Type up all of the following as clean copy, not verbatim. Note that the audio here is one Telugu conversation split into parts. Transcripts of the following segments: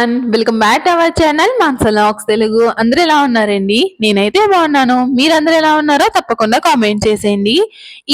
Everyone, welcome back to our channel మాన్సలాక్స్ తెలుగు. అందరూ ఎలా ఉన్నారండి? నేనైతే బాగున్నాను. మీరందరూ ఎలా ఉన్నారో తప్పకుండా కామెంట్ చేసేయండి.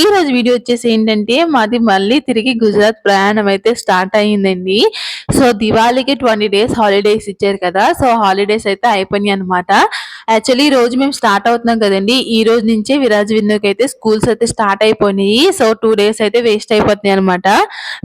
ఈ రోజు వీడియో వచ్చేసి ఏంటంటే మాది మళ్ళీ తిరిగి గుజరాత్ ప్రయాణం అయితే స్టార్ట్ అయ్యిందండి. సో దివాళీకి 20 డేస్ హాలిడేస్ ఇచ్చారు కదా, సో హాలిడేస్ అయితే అయిపోయినాయి అనమాట. యాక్చువల్లీ ఈ రోజు మేము స్టార్ట్ అవుతున్నాం కదండి, ఈ రోజు నుంచే విరాజ్ విందుకి అయితే స్కూల్స్ అయితే స్టార్ట్ అయిపోయినాయి. సో 2 డేస్ అయితే వేస్ట్ అయిపోతున్నాయి అనమాట.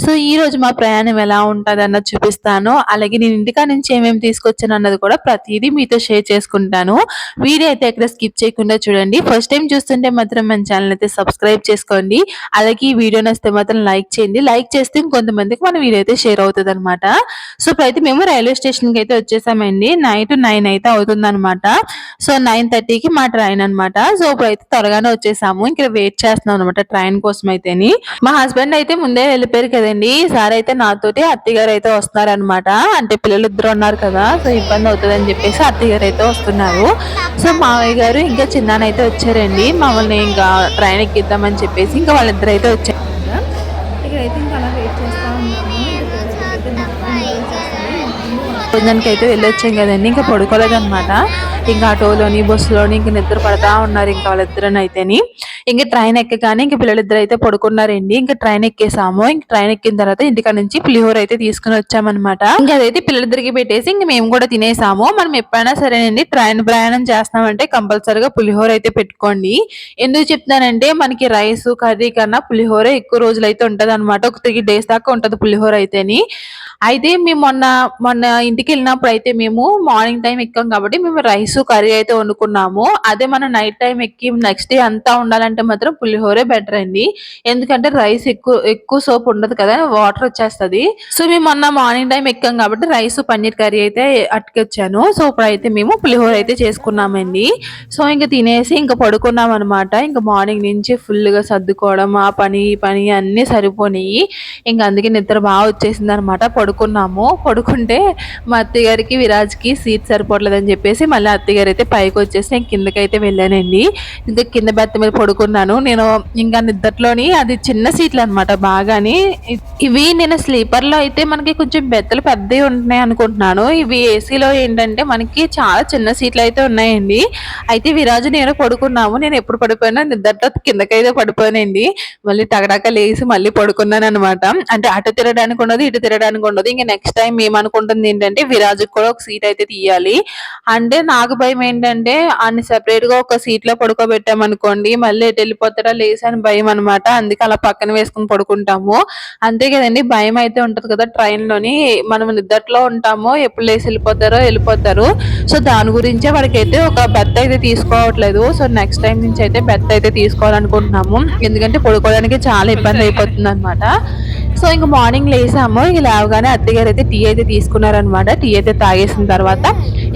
సో ఈ రోజు మా ప్రయాణం ఎలా ఉంటది అన్నది చూపిస్తాను. అలాగే నేను ఇంటికాడ నుంచి ఏమేమి తీసుకొచ్చాను అన్నది కూడా ప్రతిదీ మీతో షేర్ చేసుకుంటాను. వీడియో అయితే ఎక్కడ స్కిప్ చేయకుండా చూడండి. ఫస్ట్ టైం చూస్తుంటే మాత్రం మన ఛానల్ అయితే సబ్స్క్రైబ్ చేసుకోండి. అలాగే ఈ వీడియో నచ్చితే మాత్రం లైక్ చేయండి. లైక్ చేస్తే ఇంకొంతమందికి మన వీడియో అయితే షేర్ అవుతుంది అనమాట. సో ఇప్పుడైతే మేము రైల్వే స్టేషన్ కి అయితే వచ్చేసామండి. నైట్ 9 అయితే అవుతుంది అనమాట. సో 9:30కి మా ట్రైన్ అనమాట. సో ఇప్పుడైతే త్వరగానే వచ్చేసాము. ఇక్కడ వెయిట్ చేస్తున్నాం అనమాట ట్రైన్ కోసం అయితేని. మా హస్బెండ్ అయితే ముందే వెళ్ళిపోయారు కదండి. సార్ అయితే నాతోటి అత్తగారు అయితే వస్తున్నారనమాట. అంటే పిల్లలు ఇద్దరు ఉన్నారు కదా, సో ఇబ్బంది అవుతుంది అని చెప్పేసి అత్తగారు అయితే వస్తున్నారు. సో మావయ్య గారు ఇంకా చిన్నానైతే వచ్చారండి. మమ్మల్ని ఇంకా ట్రైన్ ఎక్కిద్దామని చెప్పేసి ఇంకా వాళ్ళిద్దరు అయితే వచ్చారు. ఇక్కడైతే ఇంకా అలా వెయిట్ చేస్తా ఉన్నాము. భోజనానికి అయితే వెళ్ళొచ్చాం కదండి, ఇంకా పడుకోలేదన్నమాట. ఇంకా ఆటోలోని బస్సులోని ఇంక నిద్ర పడతా ఉన్నారు ఇంకా వాళ్ళిద్దరని అయితేని. ఇంకా ట్రైన్ ఎక్కగానే ఇంక పిల్లలిద్దరు అయితే పడుకున్నారండి. ఇంకా ట్రైన్ ఎక్కేసాము. ఇంక ట్రైన్ ఎక్కిన తర్వాత ఇంటికాడ నుంచి పులిహోర అయితే తీసుకుని వచ్చామన్నమాట. ఇంకా అదైతే పిల్లలిద్దరికి పెట్టేసి ఇంక మేము కూడా తినేసాము. మనం ఎప్పుడైనా సరేనండి ట్రైన్ ప్రయాణం చేస్తామంటే కంపల్సరిగా పులిహోర అయితే పెట్టుకోండి. ఎందుకు చెప్తున్నానంటే మనకి రైస్ కర్రీ కన్నా పులిహోర ఎక్కువ రోజులు అయితే ఉంటది అనమాట. ఒక 3 days దాకా ఉంటది పులిహోర అయితేని. అయితే మేము మొన్న మొన్న ఇంటికి వెళ్ళినప్పుడు అయితే మేము మార్నింగ్ టైం ఎక్కాం కాబట్టి మేము రైస్ కర్రీ అయితే వండుకున్నాము. అదే మనం నైట్ టైం ఎక్కి నెక్స్ట్ డే అంతా ఉండాలంటే మాత్రం పులిహోరే బెటర్ అండి. ఎందుకంటే రైస్ ఎక్కువ ఎక్కువ సోప్ ఉండదు కదా, వాటర్ వచ్చేస్తది. సో మేము మొన్న మార్నింగ్ టైం ఎక్కాం కాబట్టి రైస్ పన్నీర్ కర్రీ అయితే అట్టుకొచ్చాను. సో ఇప్పుడైతే మేము పులిహోర అయితే చేసుకున్నామండి. సో ఇంకా తినేసి ఇంకా పడుకున్నాం అనమాట. ఇంకా మార్నింగ్ నుంచి ఫుల్ గా సర్దుకోవడం ఆ పని ఈ పని అన్ని సరిపోయినాయి. ఇంకా అందుకే నిద్ర బాగా వచ్చేసింది అనమాట. పడుకున్నాము. పడుకుంటే మా అత్తగారికి విరాజ్కి సీట్ సరిపోవట్లేదని చెప్పేసి మళ్ళీ అత్తగారు అయితే పైకి వచ్చేసి నేను కిందకి అయితే వెళ్ళానండి. ఇంకా కింద బెత్త మీద పడుకున్నాను నేను. ఇంకా నిద్రలోని అది చిన్న సీట్లు అనమాట బాగాని. ఇవి నేను స్లీపర్ లో అయితే మనకి కొంచెం బెత్తలు పెద్దవి ఉంటున్నాయి అనుకుంటున్నాను. ఇవి ఏసీలో ఏంటంటే మనకి చాలా చిన్న సీట్లు అయితే ఉన్నాయండి. అయితే విరాజు నేను పడుకున్నాము. నేను ఎప్పుడు పడిపోయినా నిద్రలో కిందకైతే పడిపోయానండి. మళ్ళీ టగడాక లేసి మళ్ళీ పడుకున్నాను అనమాట. అంటే అటు తిరగడానికి ఉండదు ఇటు తిరగడానికి ఉండదు. ఇంకా నెక్స్ట్ టైం ఏమనుకుంటుంది ఏంటంటే విరాజుకి కూడా ఒక సీట్ అయితే తీయాలి. అంటే నాకు భయం ఏంటంటే అన్ని సెపరేట్ గా ఒక సీట్ లో పడుకోబెట్టామనుకోండి మళ్ళీ ఎటు వెళ్ళిపోతారా లేసి అని భయం అనమాట. అందుకే అలా పక్కన వేసుకుని పడుకుంటాము. అంతే కదండి, భయం అయితే ఉంటది కదా ట్రైన్ లోని. మనం నిద్రలో ఉంటాము, ఎప్పుడు లేసి వెళ్ళిపోతారు. సో దాని గురించే వాడికైతే ఒక బెర్త్ అయితే తీసుకోవట్లేదు. సో నెక్స్ట్ టైం నుంచి అయితే బెర్త్ అయితే తీసుకోవాలనుకుంటున్నాము. ఎందుకంటే పడుకోవడానికి చాలా ఇబ్బంది అయిపోతుంది అనమాట. సో ఇంకా మార్నింగ్ లేసాము. ఇంక లేవగానే అత్తగారు అయితే టీ అయితే తీసుకున్నారనమాట. టీ అయితే తాగేసిన తర్వాత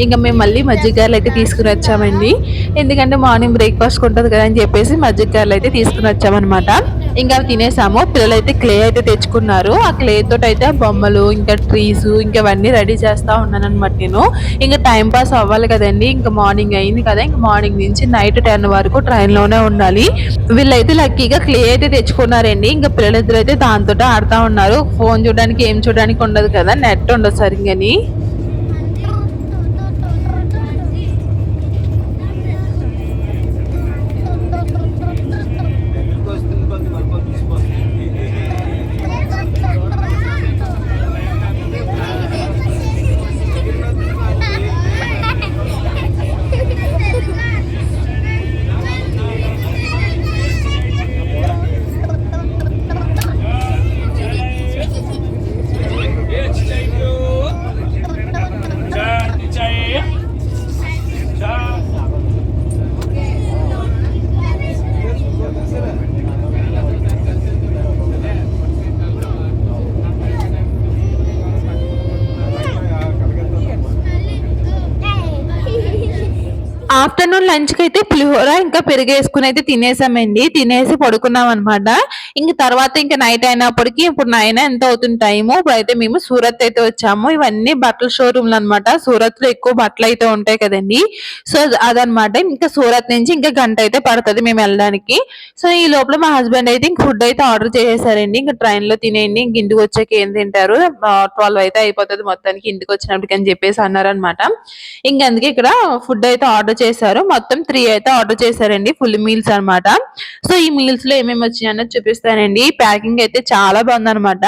ఇంకా మేము మళ్ళీ మజ్జిగగాయలు అయితే తీసుకుని వచ్చామండి. ఎందుకంటే మార్నింగ్ బ్రేక్ఫాస్ట్ ఉంటుంది కదా అని చెప్పేసి మజ్జిగగాయలు అయితే తీసుకుని వచ్చామన్నమాట. ఇంకా అవి తినేసాము. పిల్లలు అయితే క్లే అయితే తెచ్చుకున్నారు. ఆ క్లే తోటి అయితే బొమ్మలు ఇంకా ట్రీస్ ఇంకా అవన్నీ రెడీ చేస్తా ఉన్నాను అనమాట నేను. ఇంకా టైం పాస్ అవ్వాలి కదండి. ఇంకా మార్నింగ్ అయింది కదా, ఇంకా మార్నింగ్ నుంచి నైట్ 10 వరకు ట్రైన్ లోనే ఉండాలి. వీళ్ళైతే లక్కీగా క్లే అయితే తెచ్చుకున్నారండి. ఇంకా పిల్లలిద్దరు అయితే దాంతో ఆడుతా ఉన్నారు. ఫోన్ చూడడానికి ఏం చూడడానికి ఉండదు కదా, నెట్ ఉండదు సరిగ్గాని. ఆఫ్టర్నూన్ లంచ్ కి అయితే పులిహోర ఇంకా పెరుగు వేసుకుని అయితే తినేసామండి. తినేసి పడుకున్నాం అనమాట. ఇంక తర్వాత ఇంక నైట్ అయినప్పటికి ఇప్పుడు 9 ఎంత అవుతుంది టైము. ఇప్పుడైతే మేము సూరత్ అయితే వచ్చాము. ఇవన్నీ బట్టల షోరూమ్‌లు అన్నమాట. సూరత్‌లో ఎక్కువ బట్టలయితే ఉంటాయి కదండీ! సో, అదనమాట. ఇంకా సూరత్ నుంచి ఇంకా గంట అయితే పడతది మేము ఎళ్ళడానికి. సో, ఈ లోపల మా హస్బెండ్ అయితే ఇంక ఫుడ్ అయితే ఆర్డర్ చేసేసారండి. ఇంక ట్రైన్‌లో తినేయండి. ఇంక ఇంటికొచ్చాక ఏం తింటారు? 12 అయితే అయిపోతది మొత్తానికి ఇంటికొచ్చినప్పటికి అని చెప్పేసి అన్నారనమాట. ఇంక అందుకే ఇక్కడ ఫుడ్ అయితే ఆర్డర్ చేశారు. మొత్తం 3 అయితే ఆర్డర్ చేశారండి. ఫుల్ మీల్స్ అన్నమాట. సో, ఈ మీల్స్‌లో ఏమేమి వచ్చాయన్నది చూపిస్తానండి. ప్యాకింగ్ అయితే చాలా బాగుందనమాట.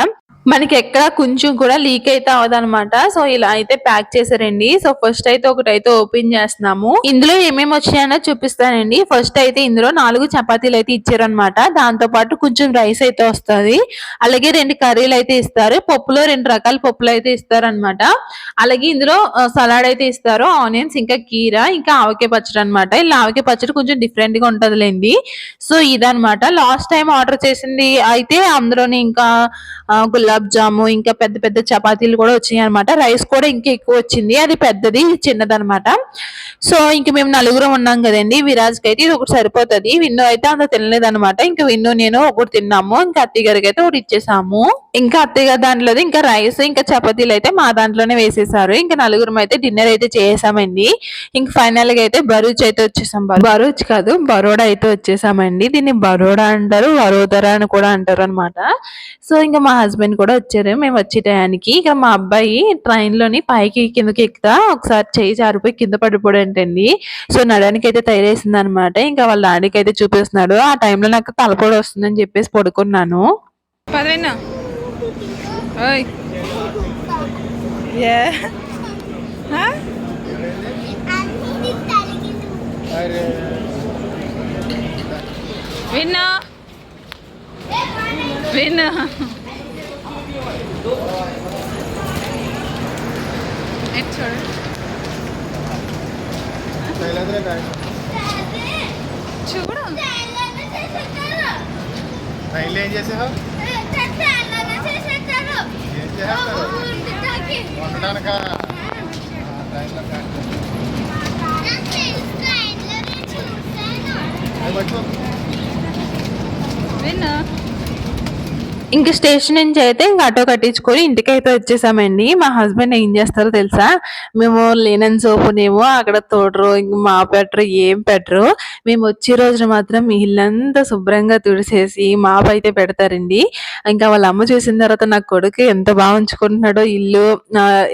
మనకెక్కడ కొంచెం కూడా లీక్ అయితే అవ్వదనమాట. సో, ఇలా అయితే ప్యాక్ చేశారండి. సో, ఫస్ట్ అయితే ఒకటైతే ఓపెన్ చేస్తున్నాము. ఇందులో ఏమేమి వచ్చాయన్నది చూపిస్తానండి. ఫస్ట్ అయితే ఇందులో 4 చపాతీలయితే ఇచ్చారనమాట. దాంతో పాటు కొంచెం రైస్ అయితే వస్తది. అలాగే 2 కర్రీలయితే ఇస్తారు. పప్పులో 2 రకాల పప్పులయితే ఇస్తారనమాట. అలాగే ఇందులో సలాడ్ అయితే ఇస్తారు. ఆనియన్స్, ఇంకా కీర, ఇంకా ఆవకాయ పచ్చడనమాట. ఇలా ఆవకాయ పచ్చడి కొంచెం డిఫరెంట్‌గా ఉంటదిలెండి. సో, ఇదనమాట. లాస్ట్ టైమ్ ఆర్డర్ చేసింది అయితే అందులోని ఇంకా గులాబ్ జాము, ఇంకా పెద్ద పెద్ద చపాతీలు కూడా వచ్చాయన్నమాట. రైస్ కూడా ఇంకా ఎక్కువ వచ్చింది. అది పెద్దది, ఇది చిన్నదనమాట. సో, ఇంక మేము నలుగురం ఉన్నాం కదండీ! విరాజ్‌కైతే ఇది ఒకటి సరిపోతది. విన్ను అయితే అంత తినలేదనమాట. ఇంక విన్ను, నేను ఒకటి తిన్నాము. ఇంకా అత్తయ్య గారికైతే ఒకటి ఇచ్చేసాము. ఇంకా అత్తయ్య గారి దాంట్లోది ఇంకా రైస్, ఇంకా చపాతీలయితే మా దాంట్లోనే వేసేసారు. ఇంక నలుగురం అయితే డిన్నర్ అయితే చేసామండి. ఇంక ఫైనల్‌గా అయితే భరూచ్ అయితే వచ్చేసాం. భరూచ్ కాదు, బరోడా అయితే వచ్చేసామండి. దీన్ని బరోడా అంటారు, వరోదర అని కూడా అంటారనమాట. సో, ఇంక మా హస్బెండ్ కూడా వచ్చారు మేము వచ్చే టయానికి. ఇక మా అబ్బాయి ట్రైన్‌లోని పైకి కిందకి ఎక్కుతా ఒకసారి చెయ్యి జారిపోయి కింద పడిపోయాడంటండి. సో, నడవడానికైతే తయారేసిందనమాట. ఇంకా వాళ్ళ డాడీకైతే చూపిస్తున్నాడు. ఆ టైంలో నాకు తలపోటు వస్తుందని చెప్పేసి పడుకున్నాను. పదవిన్నా ఓయ్ ఏ విన్నా విన్నా చూడు చూడు ట్రైన్లో ఏం చేసావు వండడానిక విన్నా ఇంక స్టేషన్ నుంచి అయితే ఇంక ఆటో కట్టించుకొని ఇంటికైతే వచ్చేసామండి. మా హస్బెండ్ ఏం చేస్తారో తెలుసా? మేము లినెన్ సోపునేమో అక్కడ తోడరు, ఇంక పెట్టరు, ఏం పెట్టరు. మేము వచ్చే రోజున మాత్రం మీ ఇల్లంతా శుభ్రంగా తుడిసేసి మాపైతే పెడతారండి. ఇంకా వాళ్ళ అమ్మ చూసిన తర్వాత నా కొడుకు ఎంత బాగా ఉంచుకుంటున్నాడో ఇల్లు,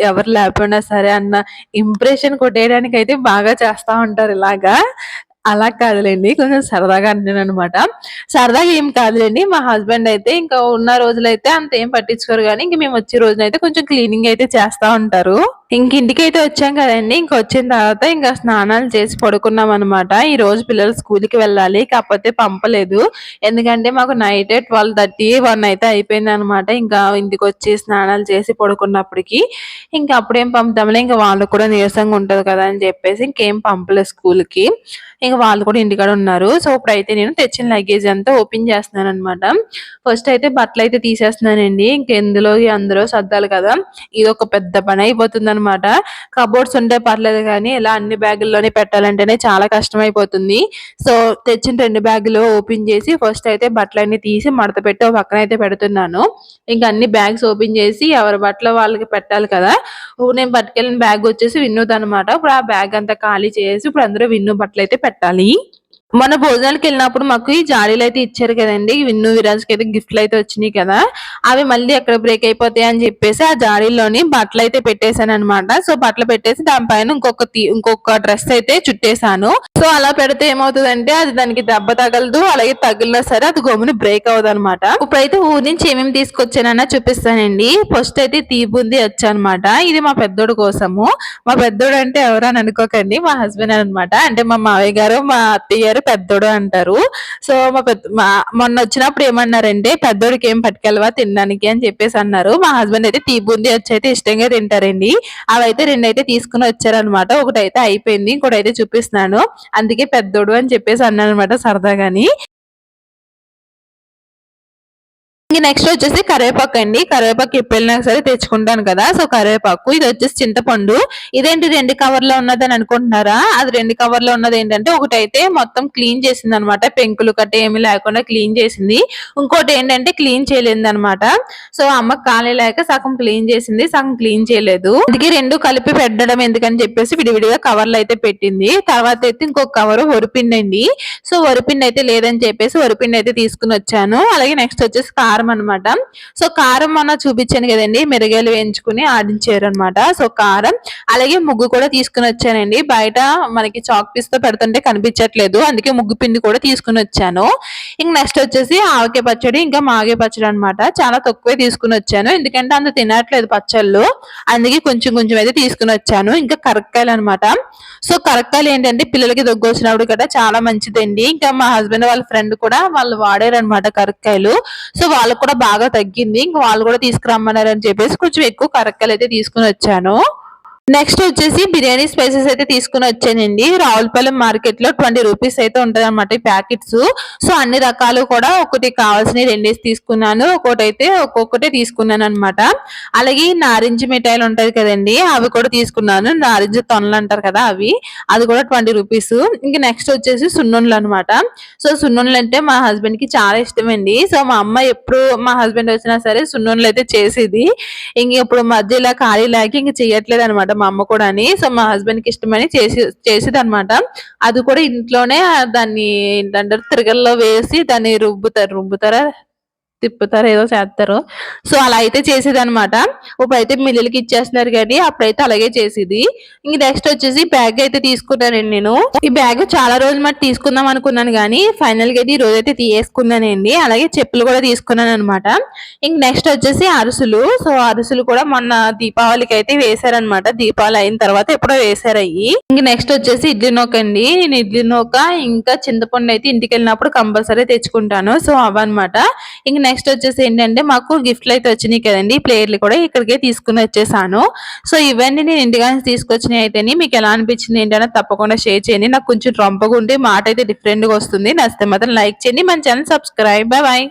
ఎవరు లేకపోయినా సరే అన్న ఇంప్రెషన్ కొట్టేయడానికైతే బాగా చేస్తా ఉంటారు ఇలాగా. అలా కాదులెండి. కొంచెం సరదాగా అంటున్నాననమాట. సరదాగా ఏం కాదులెండి. మా హస్బెండ్ అయితే ఇంకా ఉన్న రోజులైతే అంతేం పట్టించుకోరు గానీ, ఇంక మేము వచ్చే రోజునైతే కొంచెం క్లీనింగ్ అయితే చేస్తా ఉంటారు. ఇంక ఇంటికైతే వచ్చాం కదండీ! ఇంక వచ్చిన తర్వాత ఇంకా స్నానాలు చేసి పడుకున్నామనమాట. ఈరోజు పిల్లలు స్కూల్‌కి వెళ్ళాలి. కాకపోతే పంపలేదు. ఎందుకంటే మాకు నైటే 12:30, 1 అయితే అయిపోయిందనమాట. ఇంకా ఇంటికొచ్చి స్నానాలు చేసి పడుకున్నప్పటికి. ఇంక అప్పుడేం పంపుతాంలే, ఇంక వాళ్ళకి కూడా నీరసంగా ఉంటది కదా! అని చెప్పేసి ఇంకేం పంపలేదు స్కూల్‌కి. ఇంక వాళ్ళు కూడా ఇంటికాడ ఉన్నారు. సో, ఇప్పుడైతే నేను తెచ్చిన లగేజ్ అంతా ఓపెన్ చేస్తున్నాననమాట. ఫస్ట్ అయితే బట్టలయితే తీసేస్తున్నానండి. ఇంక ఎందులోయి అందులో సర్దాలి కదా! ఇదొక పెద్ద పనయిపోతుందనమాట. కబోర్డ్స్ ఉంటే పర్లేదు గానీ, ఇలా అన్ని బ్యాగుల్లోనే పెట్టాలంటేనే చాలా కష్టమైపోతుంది. సో, తెచ్చిన 2 బ్యాగులు ఓపెన్ చేసి ఫస్ట్ అయితే బట్టలన్నీ తీసి మడత పెట్టి ఓ పక్కనయితే పెడుతున్నాను. ఇంక అన్ని బ్యాగ్స్ ఓపెన్ చేసి ఎవరి బట్టలు వాళ్ళకి పెట్టాలి కదా! నేను పట్టుకెళ్ళిన బ్యాగ్ వచ్చేసి విన్నూదనమాట. ఇప్పుడు ఆ బ్యాగ్ అంతా ఖాళీ చేసి ఇప్పుడు అందులో విన్ను బట్టలయితే పెట్టాలి. మొన్న భోజనాలకెళ్ళినప్పుడు మాకు ఈ జాడీలయితే ఇచ్చారు కదండీ! విన్ను, విరాజ్‌కయితే గిఫ్ట్‌లయితే వచ్చినియి కదా! అవి మళ్ళీ ఎక్కడ బ్రేక్ అయిపోతాయి అని చెప్పేసి ఆ జాడీల్లోని బట్టలయితే పెట్టేసాననమాట. సో, బట్టలు పెట్టేసి దాని పైన ఇంకొక డ్రెస్ అయితే చుట్టేసాను. సో, అలా పెడితే ఏమవుతదంటే అది దానికి దెబ్బ తగలదు. అలాగే తగిలినా సరే అది గమ్మున బ్రేక్ అవ్వదనమాట. ఇప్పుడైతే ఊరు నుంచి ఏమేమి తీసుకొచ్చానన్నది చూపిస్తానండి. ఫస్ట్ అయితే టీ బూందీ వచ్చనమాట. ఇది మా పెద్దోడు కోసము. మా పెద్దోడు అంటే ఎవరు అని అనుకోకండి. మా హస్బెండ్ అనమాట. అంటే మా మావయ్య గారు, మా అత్తయ్య గారు పెద్దోడు అంటారు. సో, మొన్న వచ్చినప్పుడు ఏమన్నారంటే, "పెద్దోడికి ఏం పట్టుకెళ్ళవా తినడానికి" అని చెప్పేసి అన్నారు. మా హస్బెండ్ అయితే టీ బూందీ వచ్చైతే ఇష్టంగా తింటారండి. అవైతే 2 అయితే తీసుకొని వచ్చారనమాట. ఒకటైతే అయిపోయింది. ఇంకోటైతే చూపిస్తున్నాను. అందుకే పెద్దోడు అని చెప్పేసి అన్నాననమాట సరదాగాని. ఇంక నెక్స్ట్ వచ్చేసి కరివేపాకు అండి. కరివేపాకు ఎప్పుడు వెళ్ళినా సరే తెచ్చుకుంటాను కదా, సో కరివేపాకు. ఇది వచ్చేసి చింతపండు. ఇదేంటి 2 కవర్లో ఉన్నదని అనుకుంటున్నారా? అది 2 కవర్లో ఉన్నది ఏంటంటే, ఒకటైతే మొత్తం క్లీన్ చేసింది అనమాట, పెంకులు కట్ట ఏమి లేకుండా క్లీన్ చేసింది. ఇంకోటి ఏంటంటే క్లీన్ చేయలేదు అనమాట. సో అమ్మకి ఖాళీ లేక సగం క్లీన్ చేసింది, సగం క్లీన్ చేయలేదు. అందుకే 2 కలిపి పెట్టడం ఎందుకని చెప్పేసి విడివిడిగా కవర్లు అయితే పెట్టింది. తర్వాత అయితే ఇంకొక కవర్ వరిపిండి అండి. సో వరిపిండి అయితే లేదని చెప్పేసి వరిపిండి అయితే తీసుకుని వచ్చాను. అలాగే నెక్స్ట్ వచ్చేసి కారం అనమాట. సో కారం మొన్న చూపించాను కదండి, మిరగాయలు వేయించుకుని ఆడించారు అనమాట. సో కారం అలాగే ముగ్గు కూడా తీసుకుని వచ్చానండి. బయట మనకి చాక్ పీస్ తో పెడుతుంటే కనిపించట్లేదు, అందుకే ముగ్గు పిండి కూడా తీసుకుని వచ్చాను. ఇంక నెక్స్ట్ వచ్చేసి ఆవకాయ పచ్చడి, ఇంకా మాగే పచ్చడి అనమాట. చాలా తక్కువే తీసుకుని వచ్చాను, ఎందుకంటే అంత తినట్లేదు పచ్చళ్ళు, అందుకే కొంచెం కొంచెం అయితే తీసుకుని వచ్చాను. ఇంకా కరక్కాయలు అనమాట. సో కరక్కాయలు ఏంటంటే పిల్లలకి దగ్గు వచ్చినప్పుడు కదా చాలా మంచిదండి. ఇంకా మా హస్బెండ్ వాళ్ళ ఫ్రెండ్ కూడా వాళ్ళు వాడారనమాట కరక్కాయలు. సో వాళ్ళకు కూడా బాగా తగ్గింది. ఇంకా వాళ్ళు కూడా తీసుకురమ్మన్నారు అని చెప్పేసి కొంచెం ఎక్కువ కరక్కాయలు అయితే తీసుకుని వచ్చాను. నెక్స్ట్ వచ్చేసి బిర్యానీ స్పైసెస్ అయితే తీసుకుని వచ్చానండి. రావులపాలెం మార్కెట్ లో 20 రూపీస్ అయితే ఉంటది అనమాట ఈ ప్యాకెట్స్. సో అన్ని రకాలు కూడా ఒకటి కావాల్సిన 2 తీసుకున్నాను, ఒక్కొక్కటి అయితే ఒక్కొక్కటే తీసుకున్నాను అనమాట. అలాగే నారింజ మిఠాయిలు ఉంటాయి కదండి, అవి కూడా తీసుకున్నాను. నారింజ తొనలు అంటారు కదా అవి, అది కూడా 20 రూపీస్. ఇంకా నెక్స్ట్ వచ్చేసి సున్నుండలు అనమాట. సో సున్నుండలు అంటే మా హస్బెండ్ కి చాలా ఇష్టం అండి. సో మా అమ్మ ఎప్పుడు మా హస్బెండ్ వచ్చినా సరే సున్నుండలు అయితే చేసేది. ఇంక ఇప్పుడు మధ్యలో ఖాళీ లేక ఇంక చెయ్యట్లేదు అనమాట మా అమ్మ కూడా అని. సో మా హస్బెండ్ కి ఇష్టమని చేసేది అనమాట. అది కూడా ఇంట్లోనే దాన్ని ఏంటంటారు తిరగల్లో వేసి దాన్ని రుబ్బుతారా తిప్పుతారు ఏదో చేస్తారు. సో అలా అయితే చేసేది అనమాట. ఇప్పుడైతే మిల్లులకి ఇచ్చేస్తున్నారు కానీ అప్పుడైతే అలాగే చేసేది. ఇంక నెక్స్ట్ వచ్చేసి బ్యాగ్ అయితే తీసుకున్నానండి నేను. ఈ బ్యాగ్ చాలా రోజులు మట్టి తీసుకుందాం అనుకున్నాను కానీ ఫైనల్ గా అయితే ఈ రోజు అయితే తీసుకున్నానండి. అలాగే చెప్పులు కూడా తీసుకున్నాను అనమాట. ఇంక నెక్స్ట్ వచ్చేసి అరిసెలు. సో అరిసెలు కూడా మొన్న దీపావళికి అయితే వేసారనమాట, దీపావళి అయిన తర్వాత ఎప్పుడో వేసారు అయ్యి. ఇంక నెక్స్ట్ వచ్చేసి ఇడ్లీ నూక అండి. నేను ఇడ్లీ నూక ఇంకా చింతపండు అయితే ఇంటికి వెళ్ళినప్పుడు కంపల్సరీ తెచ్చుకుంటాను. సో అవన్నమాట. ఇంక నెక్స్ట్ వచ్చేసి ఏంటంటే మాకు గిఫ్ట్లు అయితే వచ్చినాయి కదండి, ప్లేట్లు కూడా ఇక్కడికే తీసుకుని వచ్చేసాను. సో ఇవన్నీ నేను ఇంటికి తీసుకొచ్చినాయి అయితేనే మీకు ఎలా అనిపించింది ఏంటనే తప్పకుండా షేర్ చేయండి. నాకు కొంచెం రొంపగా ఉంటే మాట అయితే డిఫరెంట్ గా వస్తుంది. నచ్చితే మాత్రం లైక్ చేయండి, మన ఛానల్ సబ్స్క్రైబ్. బాయ్.